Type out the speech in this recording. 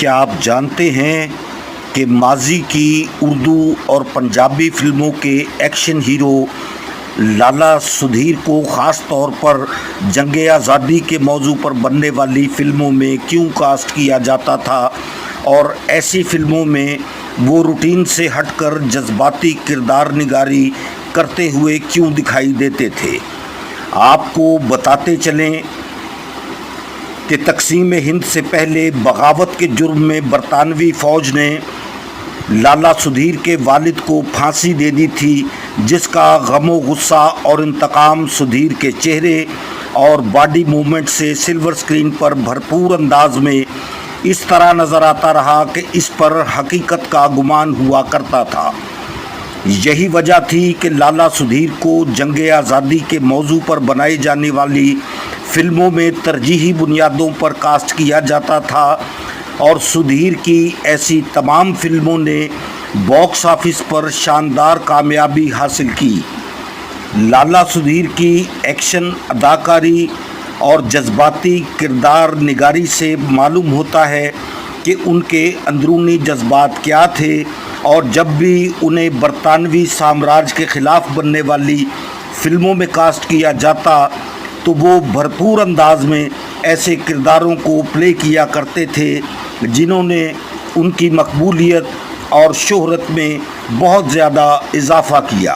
کیا آپ جانتے ہیں کہ ماضی کی اردو اور پنجابی فلموں کے ایکشن ہیرو لالا سدھیر کو خاص طور پر جنگ آزادی کے موضوع پر بننے والی فلموں میں کیوں کاسٹ کیا جاتا تھا اور ایسی فلموں میں وہ روٹین سے ہٹ کر جذباتی کردار نگاری کرتے ہوئے کیوں دکھائی دیتے تھے؟ آپ کو بتاتے چلیں کہ تقسیم ہند سے پہلے بغاوت کے جرم میں برطانوی فوج نے لالا سدھیر کے والد کو پھانسی دے دی تھی، جس کا غم و غصہ اور انتقام سدھیر کے چہرے اور باڈی موومنٹ سے سلور سکرین پر بھرپور انداز میں اس طرح نظر آتا رہا کہ اس پر حقیقت کا گمان ہوا کرتا تھا۔ یہی وجہ تھی کہ لالا سدھیر کو جنگ آزادی کے موضوع پر بنائی جانے والی فلموں میں ترجیحی بنیادوں پر کاسٹ کیا جاتا تھا، اور سدھیر کی ایسی تمام فلموں نے باکس آفس پر شاندار کامیابی حاصل کی۔ لالا سدھیر کی ایکشن اداکاری اور جذباتی کردار نگاری سے معلوم ہوتا ہے کہ ان کے اندرونی جذبات کیا تھے، اور جب بھی انہیں برطانوی سامراج کے خلاف بننے والی فلموں میں کاسٹ کیا جاتا تو وہ بھرپور انداز میں ایسے کرداروں کو پلے کیا کرتے تھے جنہوں نے ان کی مقبولیت اور شہرت میں بہت زیادہ اضافہ کیا۔